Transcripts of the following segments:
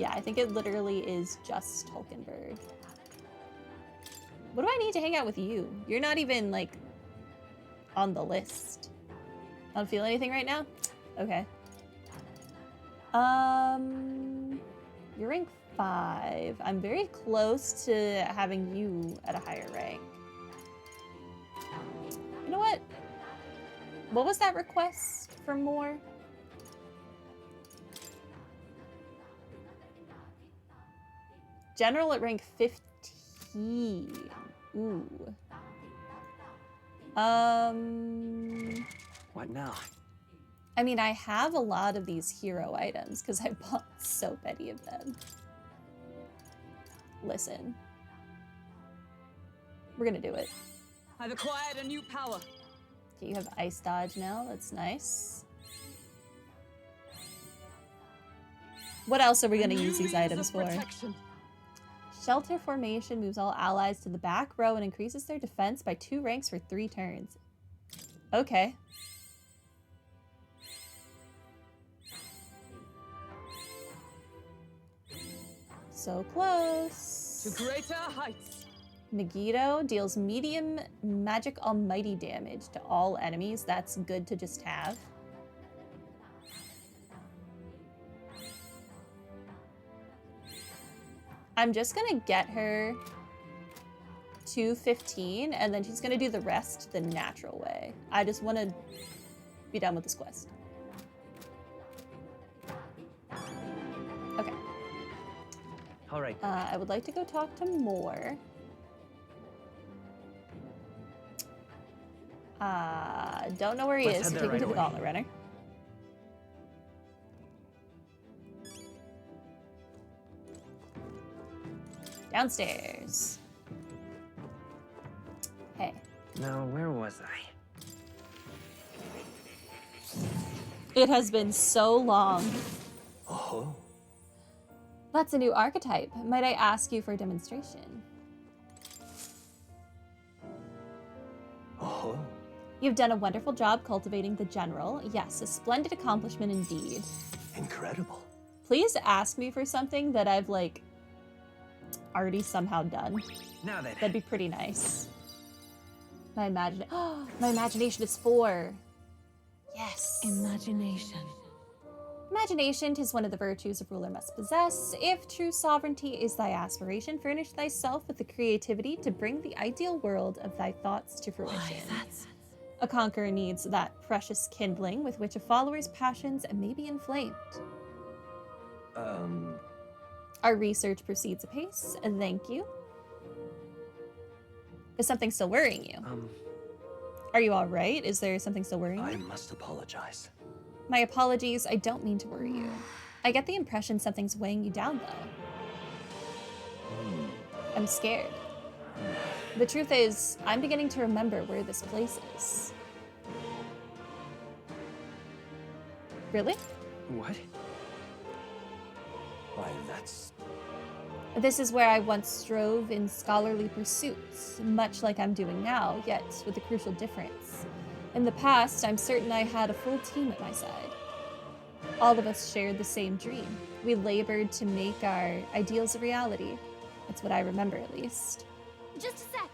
Yeah, I think it literally is just Hulkenberg. What do I need to hang out with you? You're not even, like, on the list. I don't feel anything right now? Okay. You're rank 5. I'm very close to having you at a higher rank. You know what? What was that request for more? General at rank 15. Ooh. What now? I mean, I have a lot of these hero items because I bought so many of them. Listen. We're gonna do it. I've acquired a new power. Okay, you have ice dodge now. That's nice. What else are we gonna use these items for? Shelter formation moves all allies to the back row and increases their defense by 2 ranks for 3 turns. Okay. So close. To greater heights. Megiddo deals medium magic almighty damage to all enemies. That's good to just have. I'm just gonna get her to 15, and then she's gonna do the rest the natural way. I just want to be done with this quest. Okay. All right. I would like to go talk to Moore. Don't know where he is, so take him to the Gauntlet Runner. Downstairs. Hey. Now, where was I? It has been so long. Oh. That's a new archetype. Might I ask you for a demonstration? Oh. You've done a wonderful job cultivating the general. Yes, a splendid accomplishment indeed. Incredible. Please ask me for something that I've, like, already somehow done. Now then. That'd be pretty nice. My imagination is 4. Yes. Imagination. Imagination 'tis one of the virtues a ruler must possess. If true sovereignty is thy aspiration, furnish thyself with the creativity to bring the ideal world of thy thoughts to fruition. Why, that's... A conqueror needs that precious kindling with which a follower's passions may be inflamed. Our research proceeds apace. Thank you. Is something still worrying you? Are you all right? Is there something still worrying you? I must apologize. My apologies. I don't mean to worry you. I get the impression something's weighing you down, though. I'm scared. The truth is, I'm beginning to remember where this place is. Really? What? Why, that's... This is where I once strove in scholarly pursuits, much like I'm doing now, yet with a crucial difference. In the past, I'm certain I had a full team at my side. All of us shared the same dream. We labored to make our ideals a reality. That's what I remember, at least. Just a sec.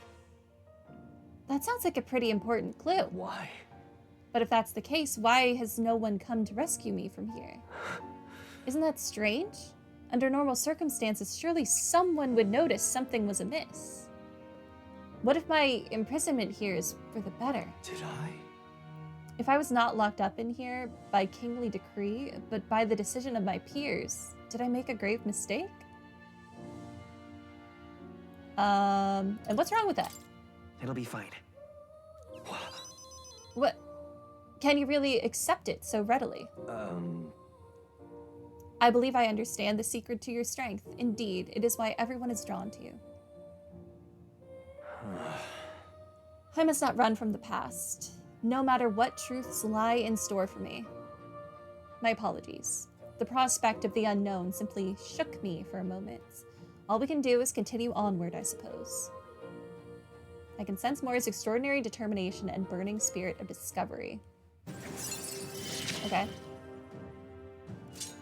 That sounds like a pretty important clue. Why? But if that's the case, why has no one come to rescue me from here? Isn't that strange? Under normal circumstances, surely someone would notice something was amiss. What if my imprisonment here is for the better? Did I? If I was not locked up in here by kingly decree, but by the decision of my peers, did I make a grave mistake? And what's wrong with that? It'll be fine. What? Can you really accept it so readily? I believe I understand the secret to your strength. Indeed, it is why everyone is drawn to you. I must not run from the past, no matter what truths lie in store for me. My apologies. The prospect of the unknown simply shook me for a moment. All we can do is continue onward, I suppose. I can sense Moore's extraordinary determination and burning spirit of discovery. Okay.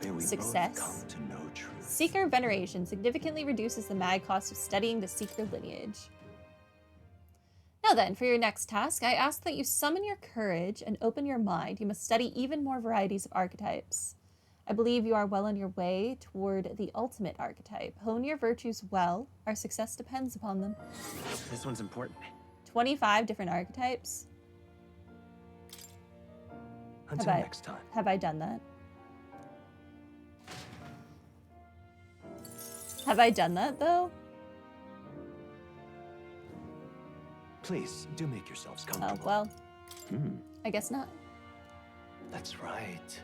May we Success. both come to know truth. Seeker Veneration significantly reduces the mag cost of studying the Seeker lineage. Now then, for your next task, I ask that you summon your courage and open your mind. You must study even more varieties of archetypes. I believe you are well on your way toward the ultimate archetype. Hone your virtues well. Our success depends upon them. This one's important. 25 different archetypes. Until next time. Have I done that? Have I done that, though? Please, do make yourselves Oh, comfortable. well. I guess not. That's right.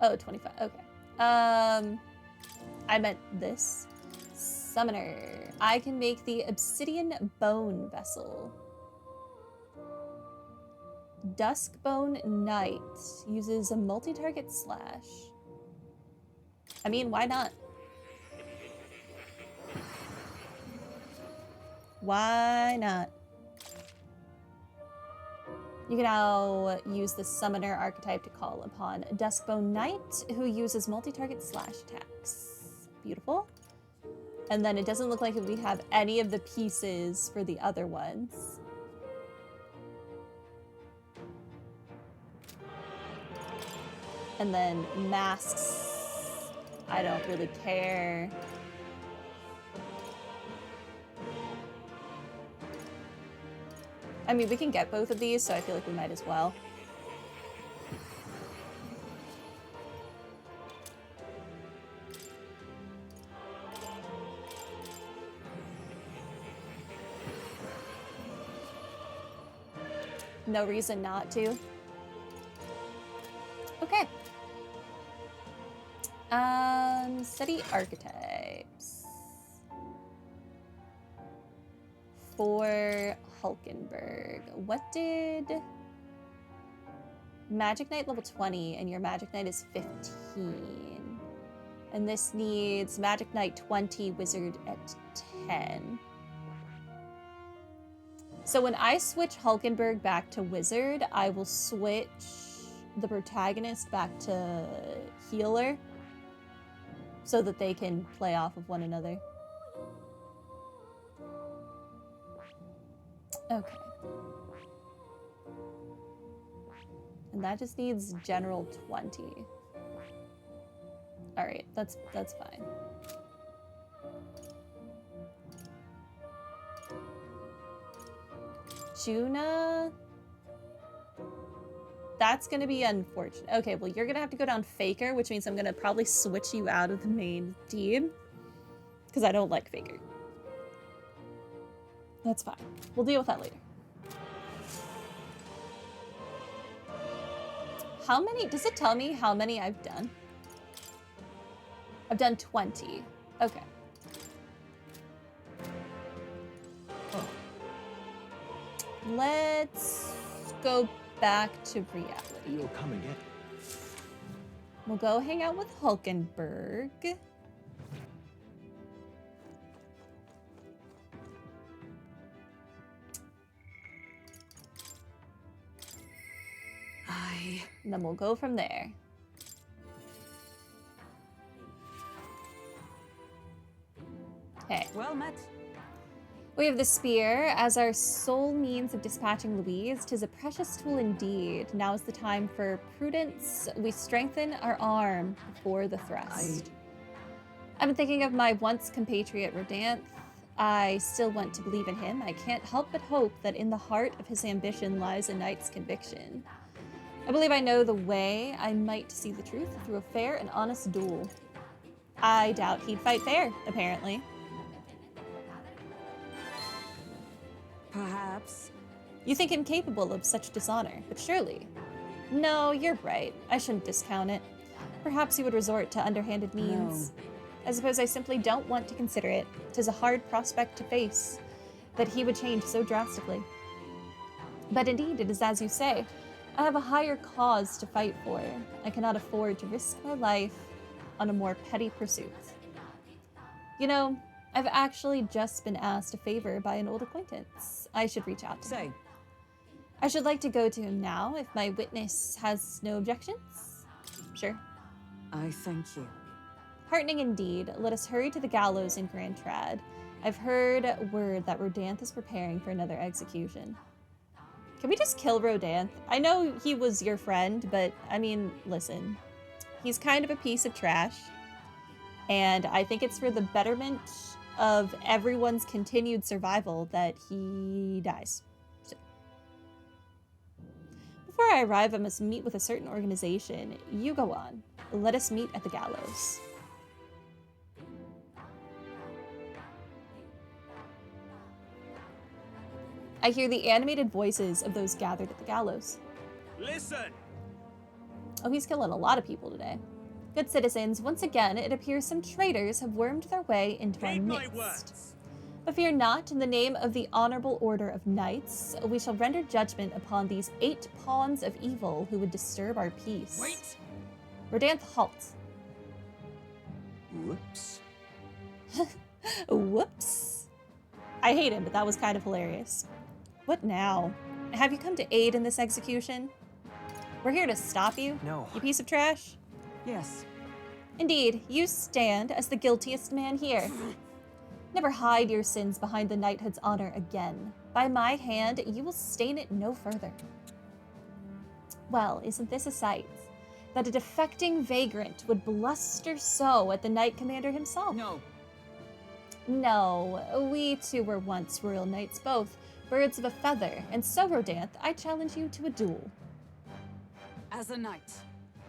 Oh, 25. Okay. I meant this. Summoner. I can make the Obsidian Bone Vessel. Duskbone Knight uses a multi-target slash. I mean, why not? Why not? You can now use the Summoner archetype to call upon Duskbone Knight, who uses multi-target slash attacks. Beautiful. And then it doesn't look like we have any of the pieces for the other ones. And then masks. I don't really care. I mean, we can get both of these, so I feel like we might as well. No reason not to. Okay. Study archetypes. For Hulkenberg. What did Magic Knight level 20 and your Magic Knight is 15. And this needs Magic Knight 20, Wizard at 10. So when I switch Hulkenberg back to Wizard, I will switch the protagonist back to Healer so that they can play off of one another. Okay. And that just needs General 20. Alright, that's fine. Juna? That's gonna be unfortunate. Okay, well you're gonna have to go down Faker, which means I'm gonna probably switch you out of the main team. Because I don't like Faker. That's fine. We'll deal with that later. How many? Does it tell me how many I've done? I've done 20. Okay. Oh. Let's go back to reality. You'll come again. We'll go hang out with Hulkenberg. And then we'll go from there. Okay. Well met. We have the spear as our sole means of dispatching Louise. 'Tis a precious tool indeed. Now is the time for prudence. We strengthen our arm before the thrust. I've been thinking of my once compatriot Rhodanthe. I still want to believe in him. I can't help but hope that in the heart of his ambition lies a knight's conviction. I believe I know the way I might see the truth through a fair and honest duel. I doubt he'd fight fair, apparently. Perhaps. You think him capable of such dishonor, but surely. No, you're right. I shouldn't discount it. Perhaps he would resort to underhanded means. No. I suppose I simply don't want to consider it. 'Tis a hard prospect to face, that he would change so drastically. But indeed, it is as you say. I have a higher cause to fight for. I cannot afford to risk my life on a more petty pursuit. You know, I've actually just been asked a favor by an old acquaintance. I should reach out to him. Say, I should like to go to him now if my witness has no objections. Sure. I thank you. Heartening indeed. Let us hurry to the gallows in Grand Trad. I've heard word that Rhodanthe is preparing for another execution. Can we just kill Rhodanthe? I know he was your friend, but I mean, listen. He's kind of a piece of trash. And I think it's for the betterment of everyone's continued survival that he dies. So. Before I arrive, I must meet with a certain organization. You go on. Let us meet at the gallows. I hear the animated voices of those gathered at the gallows. Listen! Oh, he's killing a lot of people today. Good citizens, once again, it appears some traitors have wormed their way into our midst. But fear not, in the name of the honorable order of knights, we shall render judgment upon these 8 pawns of evil who would disturb our peace. Wait! Rhodanthe, halt. Whoops. Whoops. I hate him, but that was kind of hilarious. What now? Have you come to aid in this execution? We're here to stop you, No. you piece of trash. Yes. Indeed, you stand as the guiltiest man here. Never hide your sins behind the knighthood's honor again. By my hand, you will stain it no further. Well, isn't this a sight? That a defecting vagrant would bluster so at the knight commander himself? No. No, we two were once royal knights both, birds of a feather, and so, Rhodanthe, I challenge you to a duel. As a knight.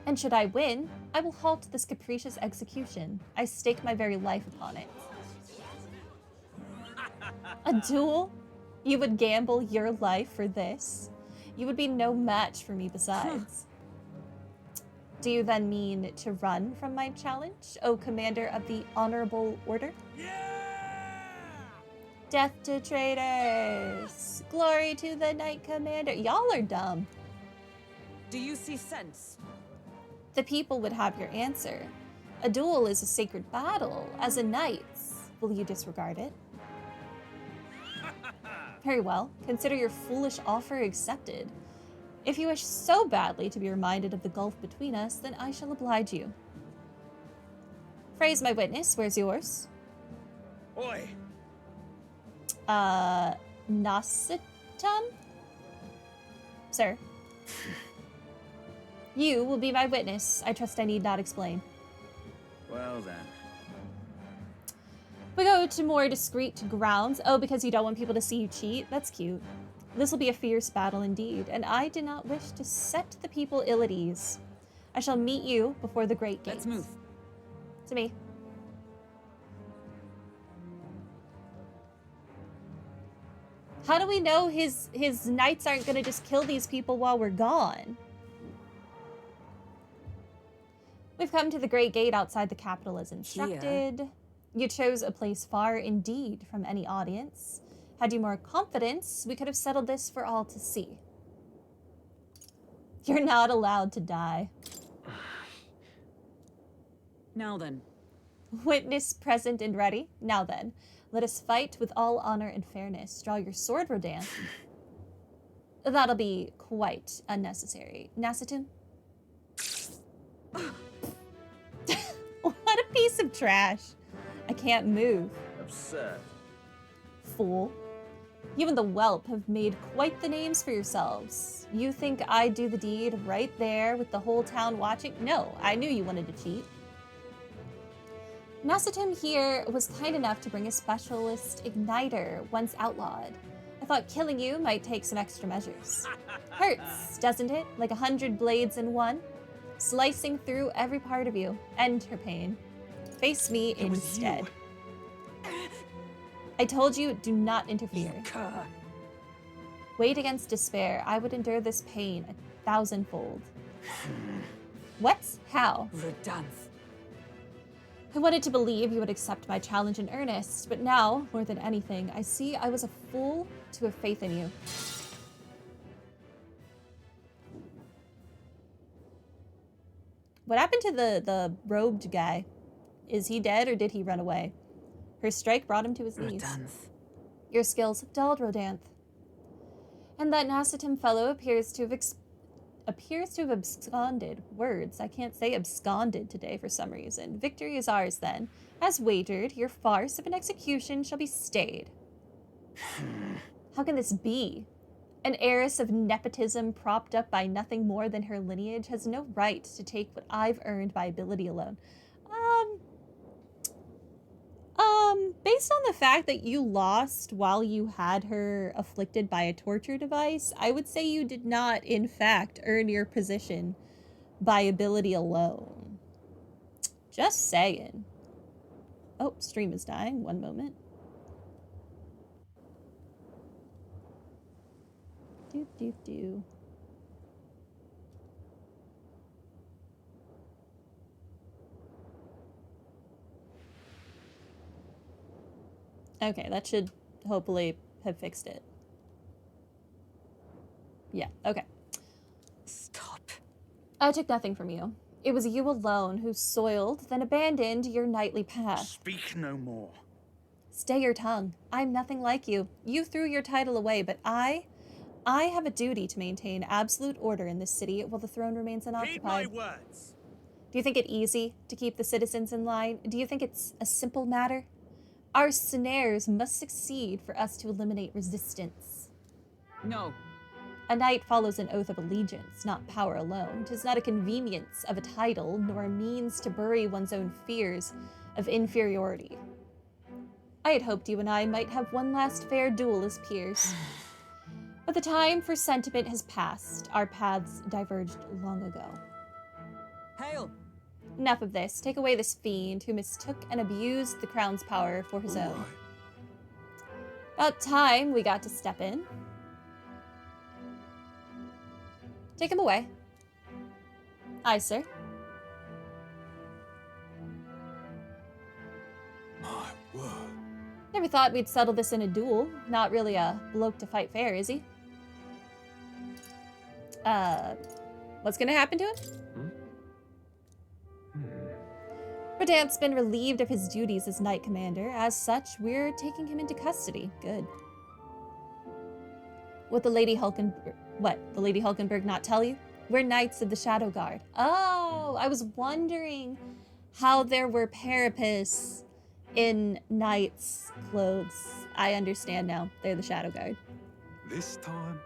And should I win, I will halt this capricious execution. I stake my very life upon it. A duel? You would gamble your life for this? You would be no match for me besides. Do you then mean to run from my challenge, O commander of the honorable order? Yeah! Death to traitors! Glory to the knight commander! Y'all are dumb. Do you see sense? The people would have your answer. A duel is a sacred battle. As a knight, will you disregard it? Very well. Consider your foolish offer accepted. If you wish so badly to be reminded of the gulf between us, then I shall oblige you. Phrase my witness. Where's yours? Oi! Nasitum? Sir. You will be my witness. I trust I need not explain. Well then. We go to more discreet grounds. Oh, because you don't want people to see you cheat? That's cute. This will be a fierce battle indeed, and I do not wish to set the people ill at ease. I shall meet you before the great gates. Let's move. To me. How do we know his knights aren't going to just kill these people while we're gone? We've come to the great gate outside the capital as instructed. You chose a place far indeed from any audience. Had you more confidence, we could have settled this for all to see. You're not allowed to die. Now then. Witness present and ready. Now then, let us fight with all honor and fairness. Draw your sword, Rhodanthe. That'll be quite unnecessary. Nasitum? What a piece of trash. I can't move. Absurd. Fool. You and the whelp have made quite the names for yourselves. You think I'd do the deed right there with the whole town watching? No, I knew you wanted to cheat. Nasitum here was kind enough to bring a specialist igniter once outlawed. I thought killing you might take some extra measures. Hurts, doesn't it? Like 100 blades in one? Slicing through every part of you. End her pain. Face me instead. I told you, do not interfere. Wait against despair. I would endure this pain 1,000-fold. What? How? Rhodanthe. I wanted to believe you would accept my challenge in earnest, but now, more than anything, I see I was a fool to have faith in you. What happened to the robed guy? Is he dead or did he run away? Her strike brought him to his knees. Rhodanthe. Your skills have dulled, Rhodanthe. And that Nasitum fellow appears to have appears to have absconded. Words, I can't say absconded today for some reason. Victory is ours then. As wagered, your farce of an execution shall be stayed. How can this be? An heiress of nepotism propped up by nothing more than her lineage has no right to take what I've earned by ability alone. Based on the fact that you lost while you had her afflicted by a torture device, I would say you did not, in fact, earn your position by ability alone. Just saying. Oh, stream is dying. One moment. Do. Okay, that should hopefully have fixed it. Yeah, okay. Stop. I took nothing from you. It was you alone who soiled, then abandoned your knightly path. Speak no more. Stay your tongue. I'm nothing like you. You threw your title away, but I have a duty to maintain absolute order in this city while the throne remains unoccupied. Heed my words. Do you think it easy to keep the citizens in line? Do you think it's a simple matter? Our snares must succeed for us to eliminate resistance. No. A knight follows an oath of allegiance, not power alone. 'Tis not a convenience of a title, nor a means to bury one's own fears of inferiority. I had hoped you and I might have one last fair duel as peers. But the time for sentiment has passed. Our paths diverged long ago. Hail! Enough of this. Take away this fiend who mistook and abused the crown's power for his own. About time we got to step in. Take him away. Aye, sir. My word. Never thought we'd settle this in a duel. Not really a bloke to fight fair, is he? What's gonna happen to him? Rhodanthe's been relieved of his duties as Knight Commander. As such, we're taking him into custody. Good. What the Lady Hulkenberg not tell you? We're Knights of the Shadow Guard. Oh, I was wondering how there were carapace in Knights' clothes. I understand now. They're the Shadow Guard. This time?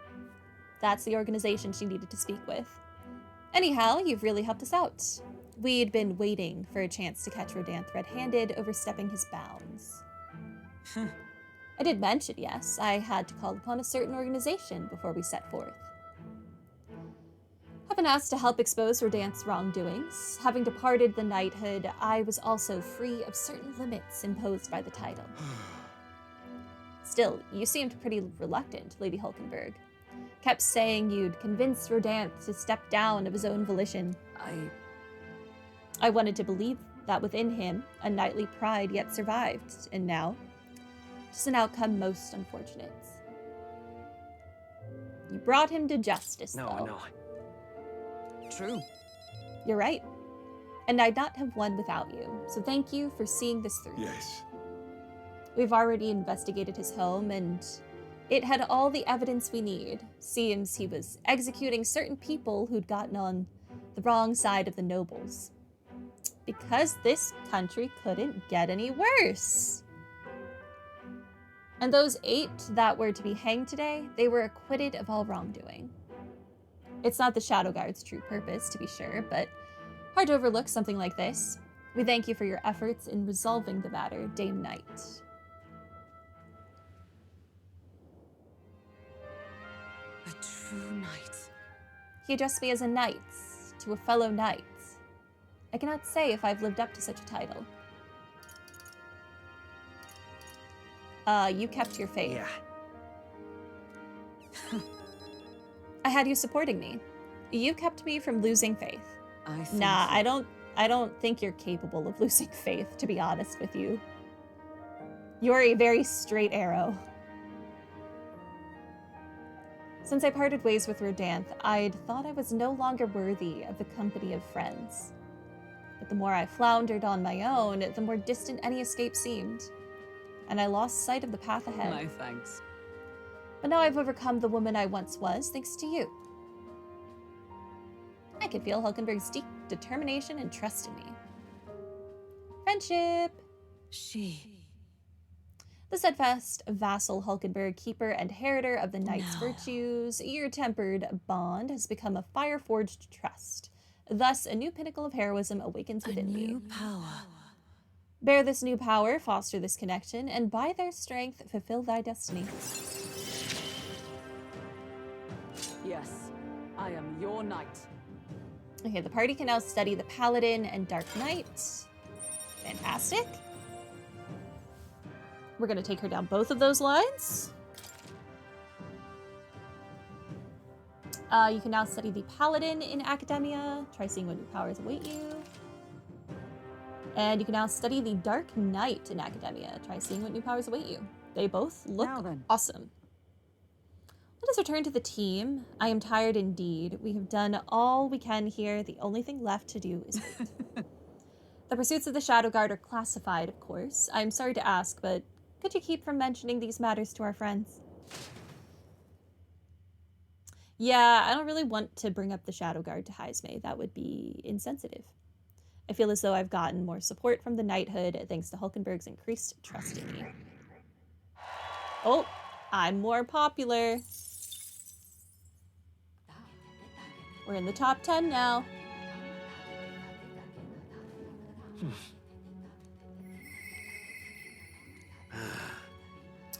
That's the organization she needed to speak with. Anyhow, you've really helped us out. We'd been waiting for a chance to catch Rhodanthe red-handed, overstepping his bounds. I did mention, yes, I had to call upon a certain organization before we set forth. I've been asked to help expose Rhodanthe's wrongdoings. Having departed the knighthood, I was also free of certain limits imposed by the title. Still, you seemed pretty reluctant, Lady Hulkenberg. Kept saying you'd convince Rhodanthe to step down of his own volition. I wanted to believe that within him, a knightly pride yet survived, and now, just an outcome most unfortunate. You brought him to justice, though. No. True. You're right. And I'd not have won without you, so thank you for seeing this through. Yes. We've already investigated his home, and it had all the evidence we need. Seems he was executing certain people who'd gotten on the wrong side of the nobles. Because this country couldn't get any worse. And those 8 that were to be hanged today, they were acquitted of all wrongdoing. It's not the Shadow Guard's true purpose, to be sure, but hard to overlook something like this. We thank you for your efforts in resolving the matter, Dame Knight. A true knight. He addressed me as a knight to a fellow knight. I cannot say if I've lived up to such a title. You kept your faith. Yeah. I had you supporting me. You kept me from losing faith. Nah, I don't think you're capable of losing faith, to be honest with you. You're a very straight arrow. Since I parted ways with Rhodanthe, I'd thought I was no longer worthy of the company of friends. But the more I floundered on my own, the more distant any escape seemed. And I lost sight of the path ahead. My thanks. But now I've overcome the woman I once was, thanks to you. could feel Hulkenberg's deep determination and trust in me. Friendship. She. The steadfast vassal Hulkenberg, keeper and heriter of the knight's No. virtues, your tempered bond has become a fire-forged trust. Thus, a new pinnacle of heroism awakens A within me. new power. Bear this new power, foster this connection, and by their strength, fulfill thy destiny. Yes, I am your knight. Okay, the party can now study the Paladin and Dark Knight. Fantastic. We're going to take her down both of those lines. You can now study the Paladin in Academia. Try seeing what new powers await you. And you can now study the Dark Knight in Academia. Try seeing what new powers await you. They both look Now then. awesome. Let us return to the team. I am tired indeed. We have done all we can here. The only thing left to do is wait. The pursuits of the Shadow Guard are classified, of course. I'm sorry to ask, but could you keep from mentioning these matters to our friends? Yeah, I don't really want to bring up the Shadow Guard to Heisme. That would be insensitive. I feel as though I've gotten more support from the knighthood thanks to Hulkenberg's increased trust in me. Oh, I'm more popular. We're in the top 10 now.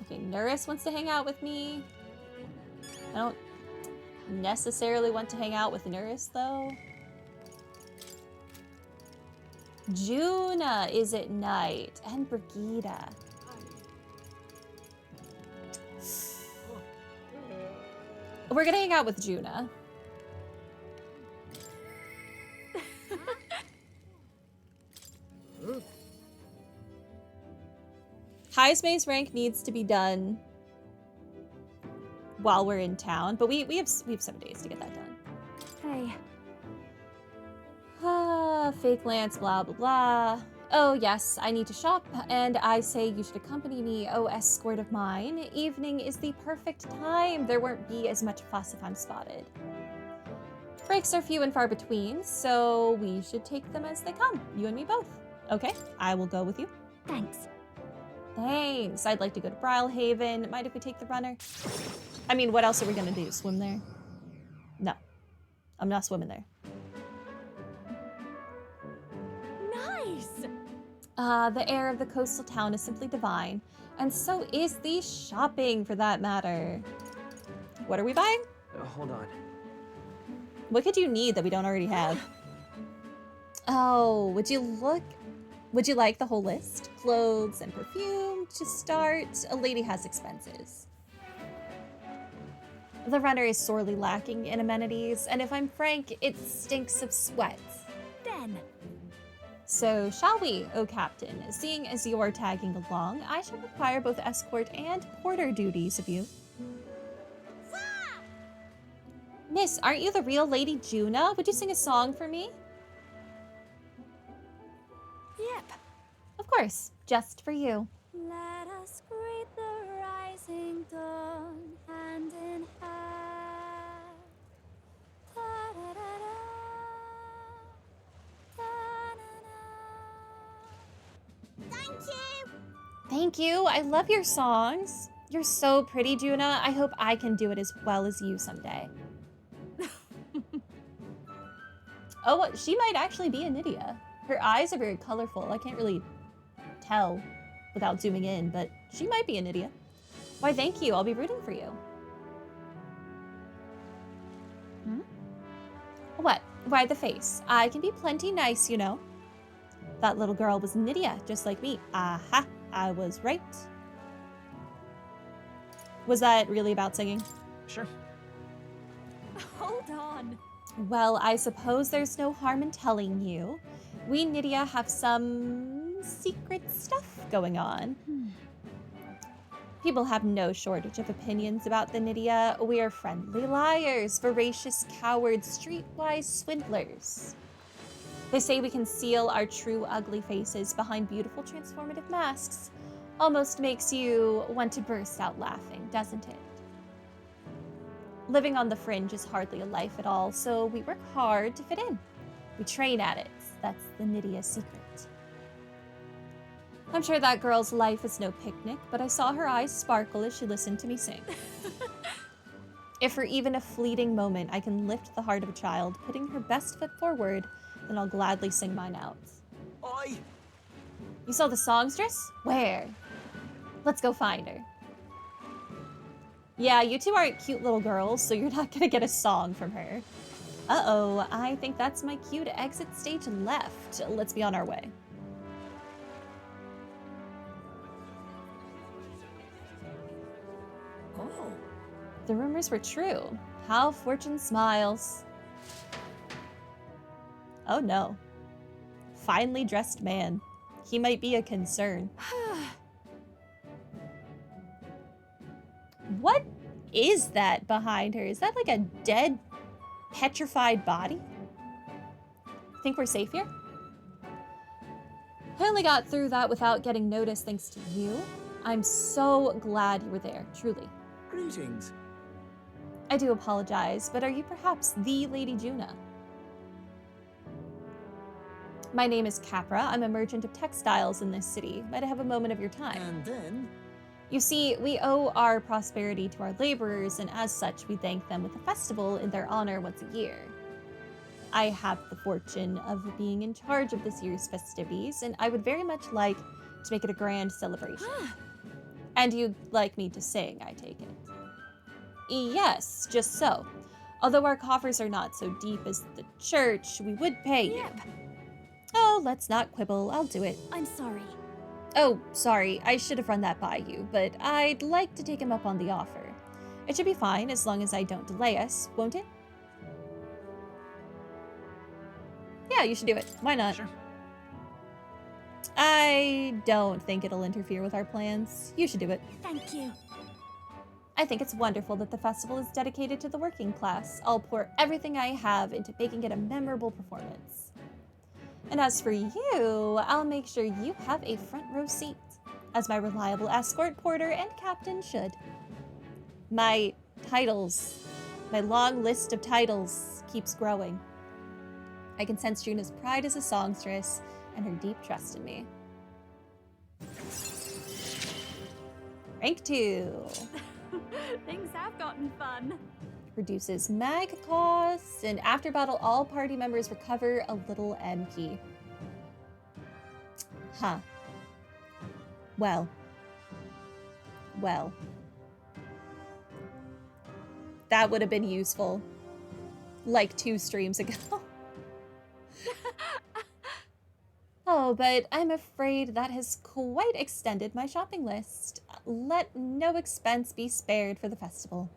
Okay, Nurse wants to hang out with me. I don't necessarily want to hang out with Nurse, though. Juna is at night, and Brigida. We're gonna hang out with Juna. Heisme's rank needs to be done while we're in town, but we have 7 days to get that done. Hey. Fake Lance, blah, blah, blah. Oh, yes, I need to shop, and I say you should accompany me, oh escort of mine. Evening is the perfect time. There won't be as much fuss if I'm spotted. Breaks are few and far between, so we should take them as they come, you and me both. Okay, I will go with you. Thanks. Thanks. I'd like to go to Brilhaven. Mind if we take the runner? I mean, what else are we gonna do? Swim there? No. I'm not swimming there. Nice. The air of the coastal town is simply divine, and so is the shopping, for that matter. What are we buying? Hold on. What could you need that we don't already have? Oh, would you like the whole list? Clothes and perfume to start. A lady has expenses. The runner is sorely lacking in amenities, and if I'm frank, it stinks of sweat. Den. So shall we, O Captain? Seeing as you're tagging along, I shall require both escort and porter duties of you. Miss, aren't you the real Lady Juna? Would you sing a song for me? Yep. Of course, just for you. Let us greet the rising dawn, hand in hand. Da-da-da-da, da-na-na. Thank you. Thank you. I love your songs. You're so pretty, Juna. I hope I can do it as well as you someday. Oh, she might actually be a Nydia. Her eyes are very colorful. I can't really tell without zooming in, but she might be a Nydia. Why, thank you. I'll be rooting for you. Hmm? What? Why the face? I can be plenty nice, you know. That little girl was Nydia, just like me. Aha, I was right. Was that really about singing? Sure. Hold on. Well, I suppose there's no harm in telling you. We Nydia have some secret stuff going on. People have no shortage of opinions about the Nydia. We are friendly liars, voracious cowards, streetwise swindlers. They say we conceal our true ugly faces behind beautiful transformative masks. Almost makes you want to burst out laughing, doesn't it? Living on the fringe is hardly a life at all, so we work hard to fit in. We train at it. That's the Nydia's secret. I'm sure that girl's life is no picnic, but I saw her eyes sparkle as she listened to me sing. If for even a fleeting moment I can lift the heart of a child, putting her best foot forward, then I'll gladly sing mine out. Oi! You saw the songstress? Where? Let's go find her. Yeah, you two aren't cute little girls, so you're not gonna get a song from her. Uh-oh, I think that's my cue to exit stage left. Let's be on our way. Oh. The rumors were true. How fortune smiles. Oh no. Finely dressed man. He might be a concern. What is that behind her? Is that like a dead, petrified body? Think we're safe here? I only got through that without getting noticed thanks to you. I'm so glad you were there, truly. Greetings. I do apologize, but are you perhaps the Lady Juna? My name is Capra. I'm a merchant of textiles in this city. Might I have a moment of your time? And then? You see, we owe our prosperity to our laborers, and as such, we thank them with a festival in their honor once a year. I have the fortune of being in charge of this year's festivities, and I would very much like to make it a grand celebration. And you'd like me to sing, I take it. Yes, just so. Although our coffers are not so deep as the church, we would pay you. Yep. Oh, let's not quibble. I'll do it. I'm sorry. Oh, sorry. I should have run that by you, but I'd like to take him up on the offer. It should be fine as long as I don't delay us, won't it? Yeah, you should do it. Why not? Sure. I don't think it'll interfere with our plans. You should do it. Thank you. I think it's wonderful that the festival is dedicated to the working class. I'll pour everything I have into making it a memorable performance. And as for you, I'll make sure you have a front row seat, as my reliable escort, porter, and captain should. My titles, my long list of titles keeps growing. I can sense Juna's pride as a songstress and her deep trust in me. Rank 2. Things have gotten fun. Reduces mag costs, and after battle, all party members recover a little MP. Huh. Well. That would have been useful. Like 2 streams ago. Oh, but I'm afraid that has quite extended my shopping list. Let no expense be spared for the festival.